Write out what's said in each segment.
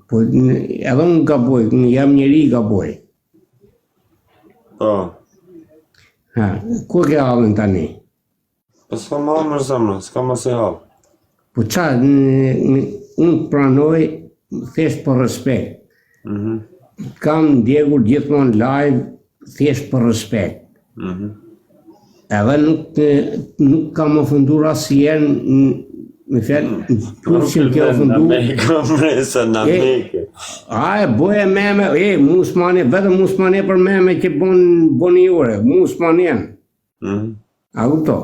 Po, edhe unë gaboj, jam njeri gaboj. Po. Ha, ku ke halën tani? Po s'kam halë më zemra, s'kam as e halë. Po qa, unë pranoj thjesht për respekt. Kam ndjekur gjithmonë live thjesht për respekt. Edhe nuk kam ofundur asnjëherë, me fjalë, që ke ofundur. A e boje meme, musmane, vetëm musmane për meme që boni jure, musmanen. A kupto?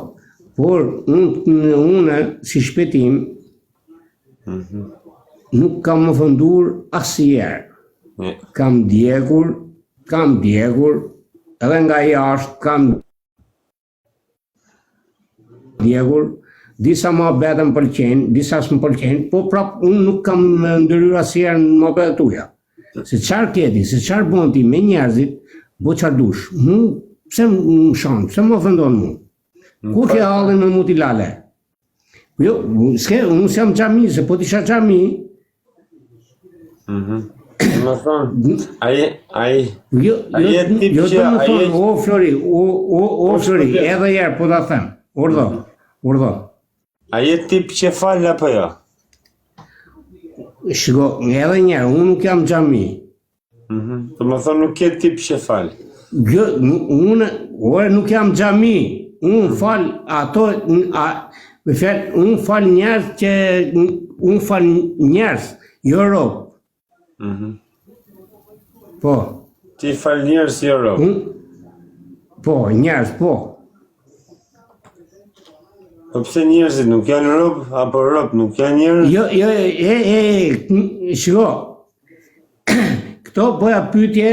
Por unë si shpëtim nuk kam ofundur asnjëherë. Kam djegur, edhe nga jashtë kam djegur, disa më betën pëlqen, disa s'më pëlqen, po prap unë nuk kam ndërhyrë asnjëherë në mohabet tuaja. Se çfarë keti, se çfarë bën ti me njerëzit, bo çfarë dush. Pse më shon, pse më ofendon mua? Ku ke hallin me mutilale? Jo, unë s'jam xhami, se po t'isha xhami. Më thonë, ai Jo, do më thonë, o Flori, edhe herë po ta them, urdhë. A je tip që falë apo jo? Shiko, edhe njerë, unë nuk jam xhami. Do më thonë, nuk je tip që falë. Jo, unë nuk jam xhami. Unë falë ato, me fjalë, unë falë njerëz që, unë falë njerëz, jo rob. Po. Ti falë njerëz, jo rob. Po, njerëz, po. Po pse njerëzit nuk janë rob, apo rob nuk janë njerëz? Jo, shiko, këto bëja pyetje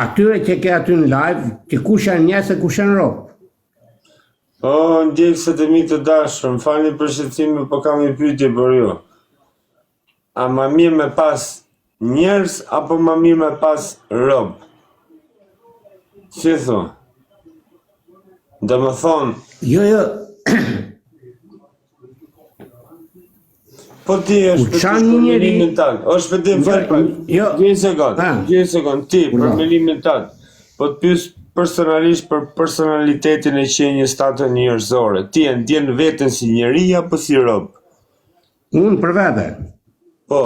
atyre që ke aty në live, që kush janë njerëz e kush janë rob. O, ndjekësat e mi të dashur, më falni për shqetësimin, po kam një pyetje për ju. A ma mirë me pas njerëz, apo ma mirë me pas rob? Si thua? Dhe më thonë... Jo. Po ti është për melimin tatë, është për tim falë pak, një sekund, ti për melimin tatë, po të pysë personalisht për personalitetin e qenjës tatë njerëzore, ti e ndjen veten si njeri apo si rob? Unë për vete. Po.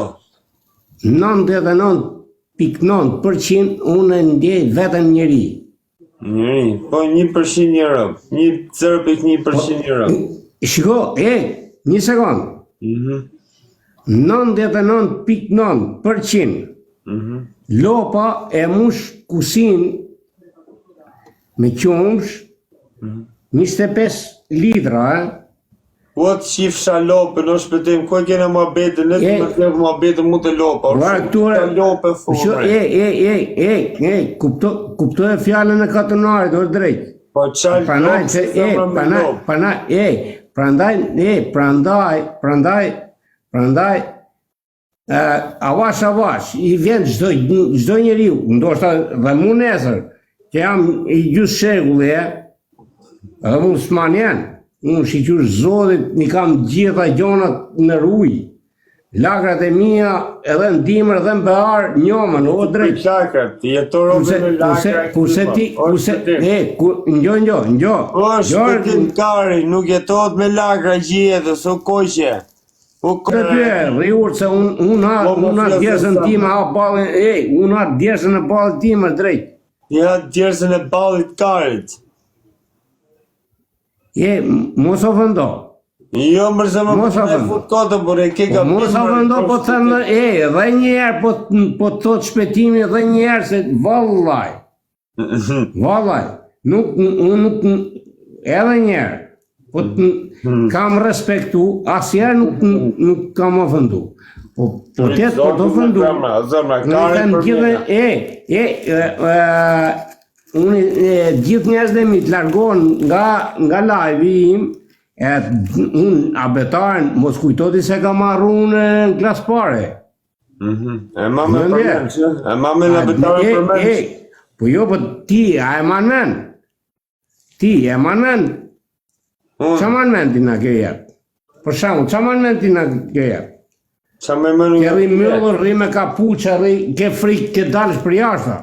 99.9% unë e ndjej vetëm njeri. Njeri, po 1% një rob, 0.1% një rob. Shiko, një sekund. 99.9% lopa e mush kusin me qumsh 25 lidra, Po të shifësha lopën, o shpëtim, ku e kena muhabetën, ne të më thevë muhabetën mu të lopa, o shpëtim lopë e fume. Kuptoj e fjallën e katunarit, o drejt. Po qalë lopë se thëmë me lopë. Prandaj, avash, i vjen gjdo njeriu, ndoshta dhe mu nesër, që jam i gjusë shekullë, edhe mu s'man janë, unë shiqysh Zotit, një kam gjitha gjonat në rujë, lagrat e mia edhe në dimër dhe në behar njomën, o drejt. Lagrat, jetorove me lagrat. Kurse ti, njo. O shpëtim kari, nuk jetohet me lagra gjithë, so koqe. Rriur se unë atë djersën time, unë atë djersën e ballit time, drejt. Ja djersën e ballit karit. Mos ofendo. Jo, mërse më përne fut kote, por e ke ka përme. Mos ofendo, po të thëmë, dhe njerë, po të thot shpetimi, dhe njerë, se vallaj, nuk, edhe njerë, po kam respektu, asjerë nuk kam ofendu. Po tjetë po të ofendu. Unë gjithë njerëzit e mi të largohen nga live im, unë abetaren, mos kujtoti se ka marru në klasë pare. E ma me përmen që? E ma me në abetaren përmen që? Po jo, po ti, a e manen? Ti, e manen? Qa manen ti nga kjo jetë? Për shamu, qa manen ti nga kjo jetë? Qa me mënu Ke rri myllër, rri me kapuqa, rri ke frikë, ke dalësh për jashta.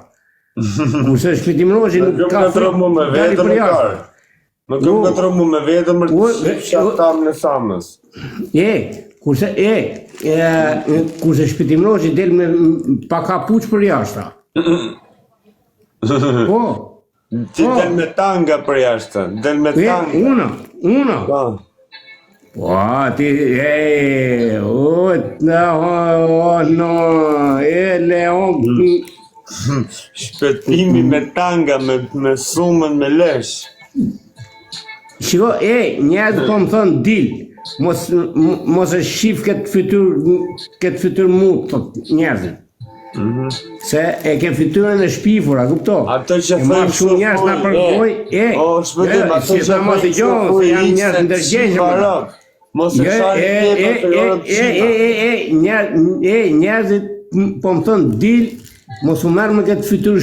Kurse shpitimroqi nuk ka frikë, dali për jashta. Më këm këtëru mu me vetëm për të shatë tamë në samës. Kurse shpitimroqi del me pa kapuq për jashta. Po. Ti del me tanga për jashtë, del me tanga. Una. Po, ti, Leon. Shpëtimi me tanga, me sumën, me lesh. Shiko, njerëzit po më thonë dil, mos e shif këtë fytyr mu, thot njerëzit. Se e ke fytyrën e shpifur, a kupto? Ato që thënë shumë njerëz na përgoj, shpëtim, ato që thënë janë njerëz ndërgjegjshëm. Mos e njerëzit po më thonë dil, mos u merr me këtë fytyrë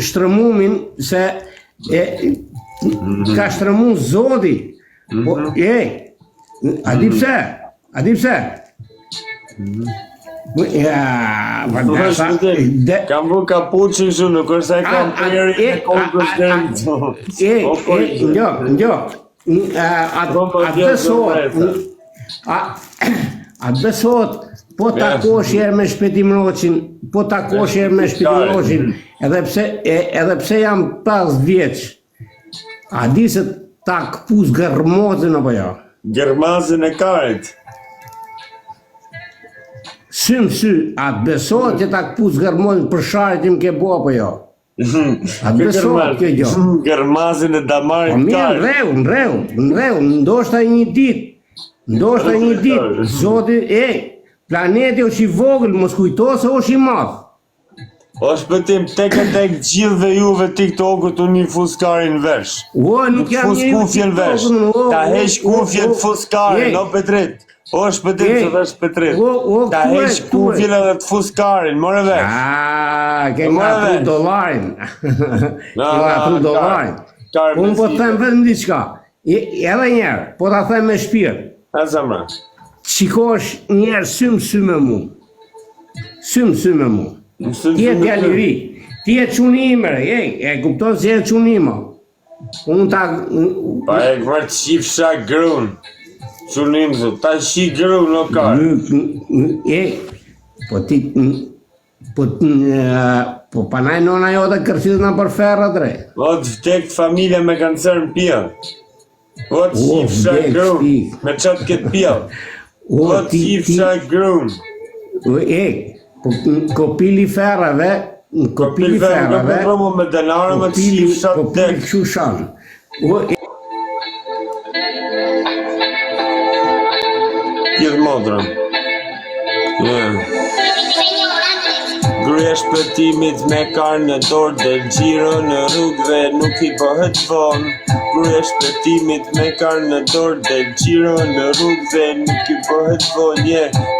shtrëmumin se ka shtrëmu Zoti. Po, a di pse? Kam vu kapuqin shu, nuk është e kam përri e kokës atë besot, po takosh herë me shpetimroqin, edhe pse jam 5 vjeç, a di se ta këpuz gërmazin apo jo? Gërmazin e karit. Sy, atë besot që ta këpuz gërmazin për sharit im ke bo apo jo? Atë besot kjo gjo. Gërmazin e damarit karit. Në rregull, ndoshta një dit, Zoti, planeti është i vogël, mos kujto se është i madh. O shpëtim, tek gjithve juve TikTokut unë një fuskarin vesh. Nuk jam një kufjen vesh. Ta heq kufjen fuskarin, o Petrit. O shpëtim që vesh Petrit. Ta heq kufjen edhe të fuskarin, more vesh. Ke nga pru dollarin. Unë po të them vetëm diçka. Edhe njerë, po ta them me shpirt. E zemra. Qikosh njerë sy me mu. Ti e djali ri, ti e qunimër, e kupton si e qunima. Unë ta... Pa e këmër qifsha grun, qunim zë, ta shi grun o karë. Po panaj nona jo të kërfit në për ferra dre. O të vdek familje me kancer në pjell. O të qifsha grun, me qatë këtë pjell. O të qifsha grun. Kopili ferrave, Kopili me denarë me të qifsha të dek. Qushan. Gjithë modrën. Gruja shpëtimit me karë në dorë dhe gjiro në rrugë dhe nuk i bëhet vonë. Gruja shpëtimit me karë në dorë dhe gjiro në rrugë dhe nuk i bëhet vonë.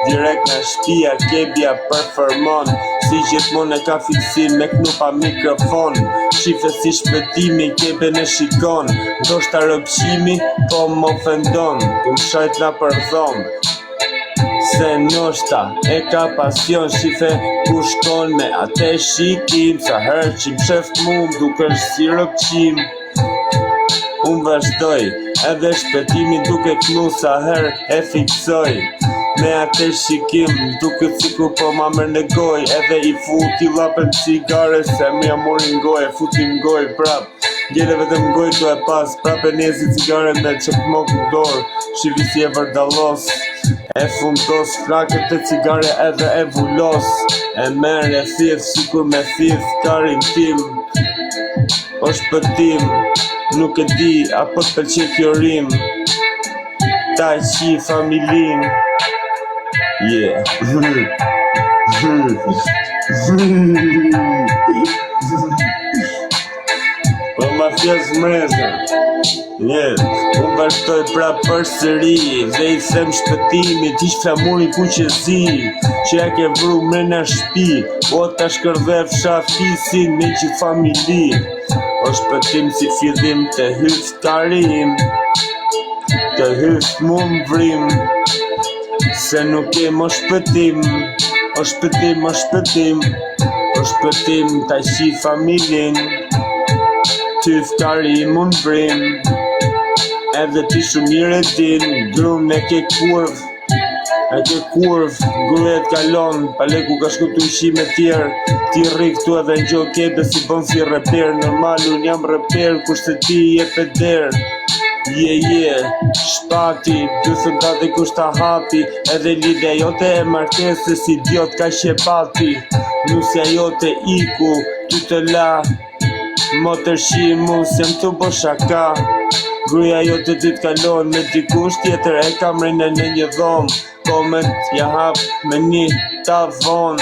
Direkt nga shtëpia kebja përformon, si gjithmonë e ka fiksim me knupa mikrofon. Shife si shpëtimi kebe në shikon, ndoshta rëpqimi po më ofendon, ku më shajt na përdhon. Se ndoshta e ka pasion, shife ku shkon me atë shikim, sa herë që më shef mu më dukesh si rëpqim. Unë vazhdoj, edhe shpëtimi duke knu sa herë e fiksoj. Me atë shikim, duke ciku po ma mërë në goj, edhe i futi lapën cigare, se me amorin goj, e futi në goj prap. Gjele vetëm goj të e pas, prap e njezi cigare me qëp mok në dorë, shivi si e vërdalos. E fundos flakët e cigare edhe e vullos, e merë e thith, sikur me thith karin tim. O shpëtim, nuk e di, apo të pëlqe kjo rim, ta qi familin. Yeah. Po ma fjes mreza. Unë vazhdoj pra përsëri dhe i them shpëtimit, ish flamurin ku që zi, që ja ke vru mrena shpi, o ta shkërdhef shafisin me që familji. O shpëtim si fillim të hyft karim, të hyft mu më vrim, Se nuk e më shpëtim, o shpëtim, o shpëtim, o shpëtim ta shi familin, ty fkari mund brim, edhe ti shumë mirë e din, grum e ke kurv, gruet kalon, pale ku ka shku të ushime tjerë, ti rri këtu edhe në gjo kebe si bon si reper, normal unë jam reper, kurse ti je peder. Shpati, dysën dati kushta hapi, edhe lidhja jote e martesës idiot ka shepati, nusja jote iku, ty të la, motër shimu, se më të bo shaka, gruja jote ty të kalon, me dikush tjetër e kamrejnë në një dhomë, koment ja hap me një tavon,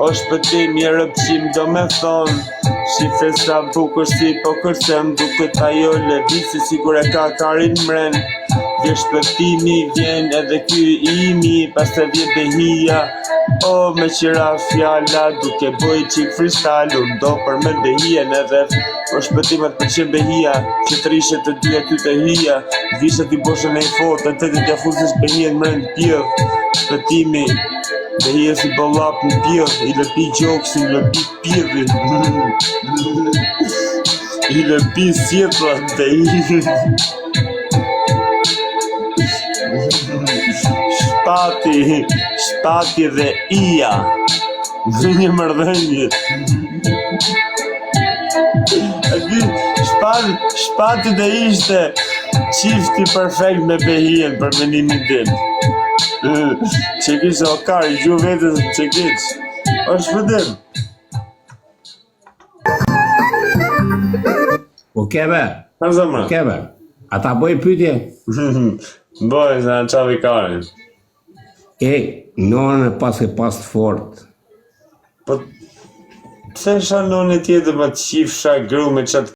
o shpëtim i rëpqim do me thonë, shife sa bukur si po kërsem, duket ajo levisi sigur e ka karin mren, vje shpëtimi vjen edhe ky imi, pas të vje behia, o me qira fjalla, duke bëj qik freestyle, unë do për me behien edhe, o shpëtimet për qen behia, që të rishet të dyja ty të hia, vishet i boshën e i fotë, të të tja fusis behien mren pjëv, shpëtimi, behia si bollap në pjëv, i lëpi gjoksin, i lëpi pjëvin, i lëpi sjetlat dhe i shpati dhe ija, një mërdhenjë. Shpati dhe ishte qifti perfekt me behien për menimin tim. Që kishë o kari, gju vetës që kishë. O shpëtim. O kebe, Kam zemra. kebe, ata bëj pyetje? Boj, se në qavi karin. E, nonën e pas të fort. Po, pse shanoni tjetër më të qifsha gru me qatë